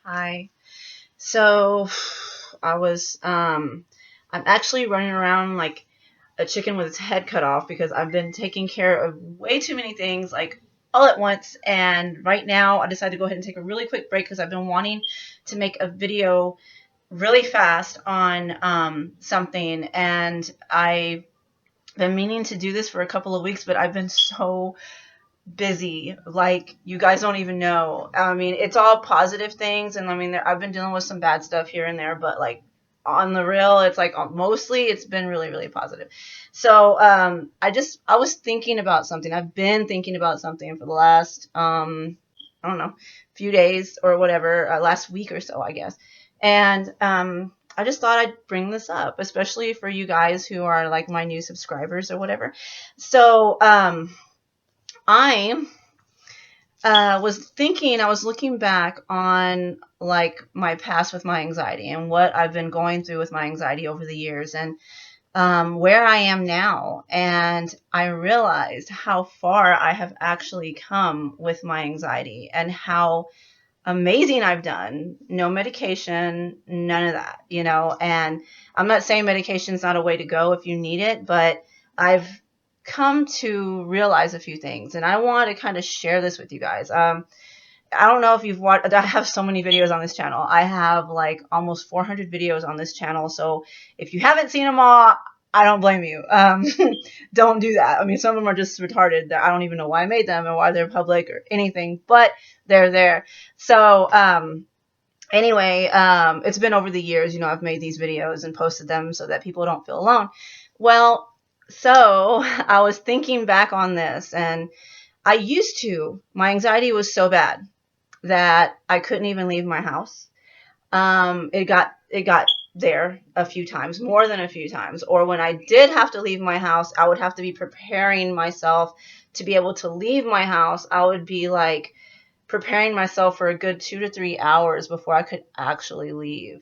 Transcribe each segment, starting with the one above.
Hi. So I was I'm actually running around like a chicken with its head cut off because I've been taking care of way too many things like all at once, and right now I decided to go ahead and take a really quick break because I've been wanting to make a video really fast on something, and I've been meaning to do this for a couple of weeks, but I've been so busy. Like, you guys don't even know. I mean, it's all positive things, and I mean, I've been dealing with some bad stuff here and there, but like on the real, it's like mostly it's been really, really positive. So, I was thinking about something. I've been thinking about something for the last, I don't know, few days or whatever, last week or so, I guess. And, I just thought I'd bring this up, especially for you guys who are like my new subscribers or whatever. So, I was thinking, I was looking back on like my past with my anxiety and what I've been going through with my anxiety over the years, and where I am now. And I realized how far I have actually come with my anxiety and how amazing I've done. No medication, none of that, And I'm not saying medication's not a way to go if you need it, but I've come to realize a few things, and I want to kind of share this with you guys. I don't know if you've watched, I have so many videos on this channel. I have like almost 400 videos on this channel. So if you haven't seen them all, I don't blame you. Don't do that. I mean, some of them are just retarded. I don't even know why I made them and why they're public or anything, but they're there. So, anyway, it's been over the years, I've made these videos and posted them so that people don't feel alone. Well, so I was thinking back on this, and my anxiety was so bad that I couldn't even leave my house. It got there a few times, more than a few times. Or when I did have to leave my house, I would have to be preparing myself to be able to leave my house. I would be like preparing myself for a good 2 to 3 hours before I could actually leave.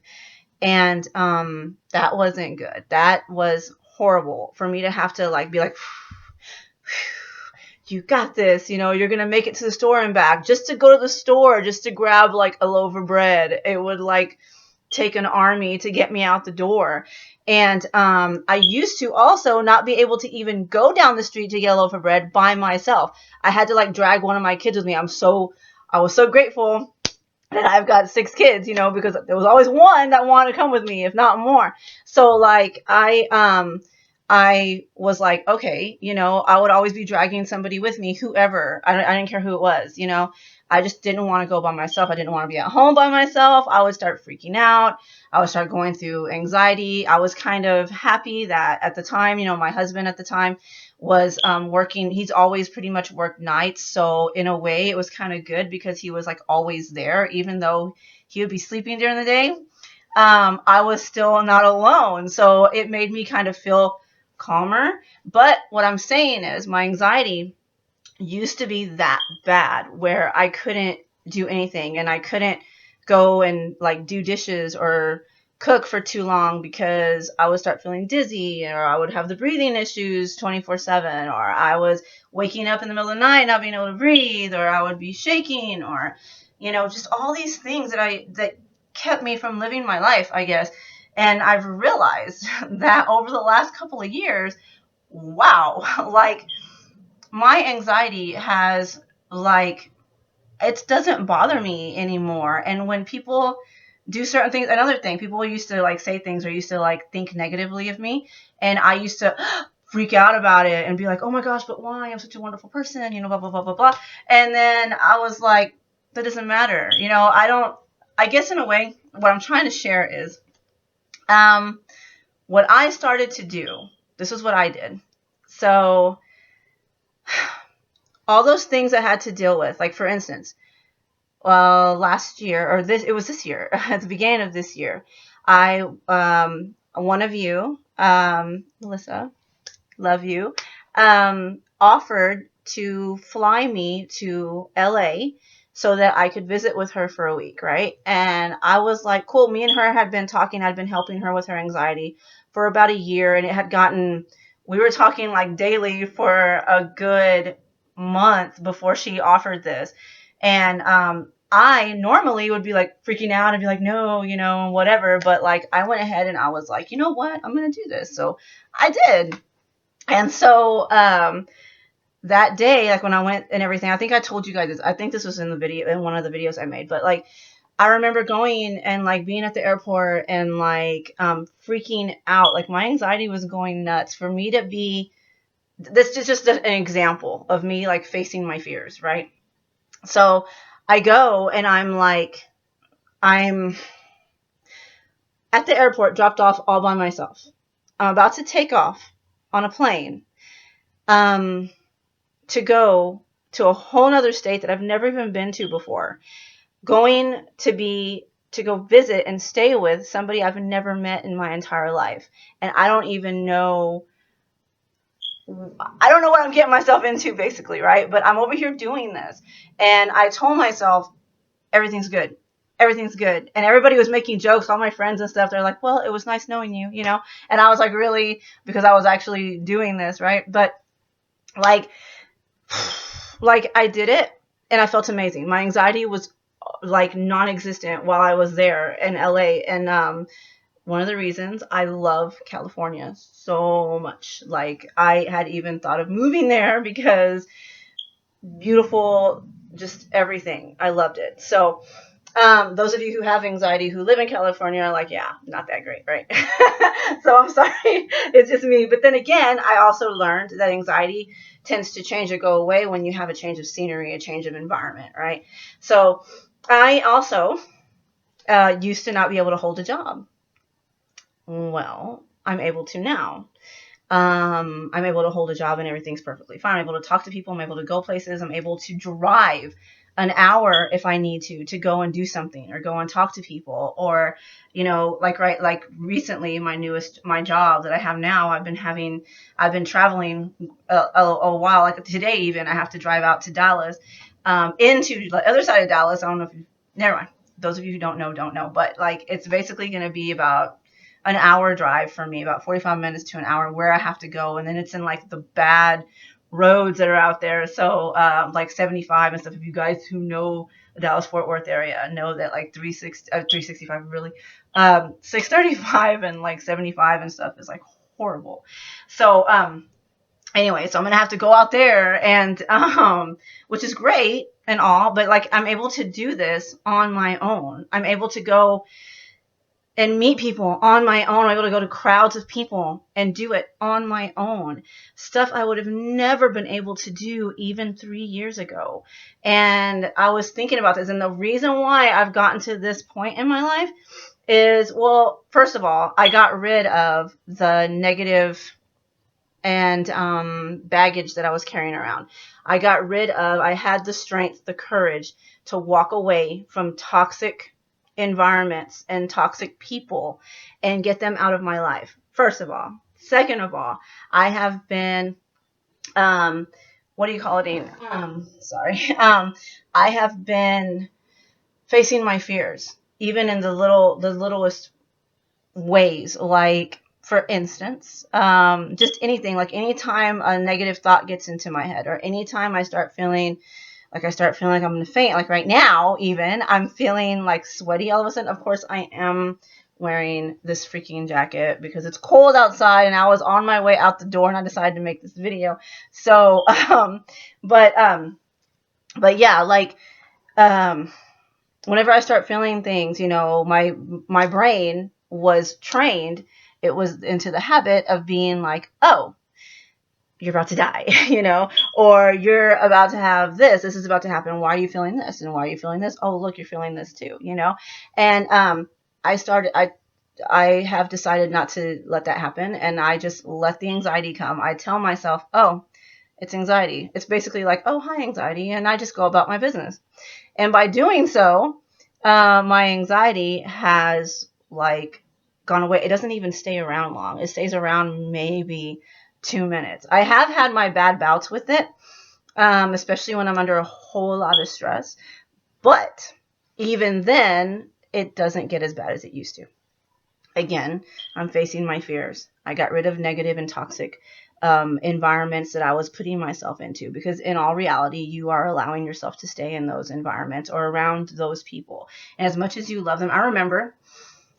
And that wasn't good. That was horrible for me to have to like be like, you got this, you're going to make it to the store and back, just to go to the store, just to grab like a loaf of bread. It would like take an army to get me out the door. And I used to also not be able to even go down the street to get a loaf of bread by myself. I had to like drag one of my kids with me. I was so grateful that I've got 6 kids, because there was always one that wanted to come with me, if not more. So like I was like, okay, I would always be dragging somebody with me, whoever. I didn't care who it was, I just didn't want to go by myself. I didn't want to be at home by myself. I would start freaking out. I would start going through anxiety. I was kind of happy that at the time, my husband at the time was working. He's always pretty much worked nights. So in a way, it was kind of good because he was like always there, even though he would be sleeping during the day. I was still not alone. So it made me kind of feel calmer. But what I'm saying is my anxiety used to be that bad where I couldn't do anything, and I couldn't go and like do dishes or cook for too long because I would start feeling dizzy, or I would have the breathing issues 24/7, or I was waking up in the middle of the night not being able to breathe, or I would be shaking, or just all these things that kept me from living my life, I guess. And I've realized that over the last couple of years, wow, like my anxiety has like, it doesn't bother me anymore. And when people do certain things, another thing, people used to like say things or used to like think negatively of me, and I used to freak out about it and be like, oh my gosh, but why? I'm such a wonderful person, blah blah blah blah blah. And then I was like, that doesn't matter, I guess in a way what I'm trying to share is what I started to do. This is what I did. So all those things I had to deal with, like for instance, last year, or it was this year, at the beginning of this year, one of you, Melissa, love you, offered to fly me to LA so that I could visit with her for a week, right? And I was like, cool. Me and her had been talking. I'd been helping her with her anxiety for about a year, and we were talking like daily for a good month before she offered this. And I normally would be like freaking out and be like, no, you know, whatever. But like, I went ahead and I was like, you know what? I'm going to do this. So I did. And so, that day, like when I went and everything, I think I told you guys this. I think this was in the video, in one of the videos I made, but like, I remember going and like being at the airport and like, freaking out. Like my anxiety was going nuts. For me to be, this is just an example of me like facing my fears, right? So I go and I'm like, I'm at the airport, dropped off all by myself. I'm about to take off on a plane, to go to a whole nother state that I've never even been to before. Going to go visit and stay with somebody I've never met in my entire life. And I don't know what I'm getting myself into, basically, right? But I'm over here doing this. And I told myself, everything's good. Everything's good. And everybody was making jokes, all my friends and stuff. They're like, well, it was nice knowing you, you know? And I was like, really? Because I was actually doing this, right? But like I did it and I felt amazing. My anxiety was like non-existent while I was there in LA. And one of the reasons I love California so much, like I had even thought of moving there because beautiful, just everything. I loved it. So those of you who have anxiety who live in California are like, yeah, not that great, right? So I'm sorry, it's just me. But then again, I also learned that anxiety tends to change or go away when you have a change of scenery, a change of environment, right? So I also used to not be able to hold a job. Well, I'm able to now. I'm able to hold a job and everything's perfectly fine. I'm able to talk to people. I'm able to go places. I'm able to drive an hour if I need to go and do something or go and talk to people. Or, you know, like recently, my job that I have now, I've been traveling a while. Like today, even I have to drive out to Dallas, into the other side of Dallas. I don't know if never mind. Those of you who don't know, but like, it's basically going to be about an hour drive for me, about 45 minutes to an hour where I have to go. And then it's in like the bad roads that are out there. So, like 75 and stuff. If you guys who know the Dallas Fort Worth area know that like 365 really, 635 and like 75 and stuff is like horrible. So, anyway, so I'm going to have to go out there and, which is great and all, but like, I'm able to do this on my own. I'm able to go and meet people on my own. I'm able to go to crowds of people and do it on my own. Stuff I would have never been able to do even 3 years ago. And I was thinking about this. And the reason why I've gotten to this point in my life is, well, first of all, I got rid of the negative and baggage that I was carrying around. I had the strength, the courage to walk away from toxic environments and toxic people and get them out of my life, first of all. Second of all, I have been, what do you call it? I have been facing my fears, even in the littlest ways. Like, for instance, just anything, like anytime a negative thought gets into my head, or anytime I start feeling like I'm going to faint, like right now, even I'm feeling like sweaty all of a sudden. Of course, I am wearing this freaking jacket because it's cold outside and I was on my way out the door and I decided to make this video. So, but yeah, like, whenever I start feeling things, you know, my brain was trained. It was into the habit of being like, oh, you're about to die, you know, or you're about to have this is about to happen. Why are you feeling this? And why are you feeling this? Oh, look, you're feeling this too, you know? And, I have decided not to let that happen. And I just let the anxiety come. I tell myself, oh, it's anxiety. It's basically like, oh, hi, anxiety. And I just go about my business. And by doing so, my anxiety has like gone away. It doesn't even stay around long. It stays around maybe 2 minutes. I have had my bad bouts with it, especially when I'm under a whole lot of stress. But even then, it doesn't get as bad as it used to. Again, I'm facing my fears. I got rid of negative and toxic environments that I was putting myself into, because in all reality, you are allowing yourself to stay in those environments or around those people. And as much as you love them, I remember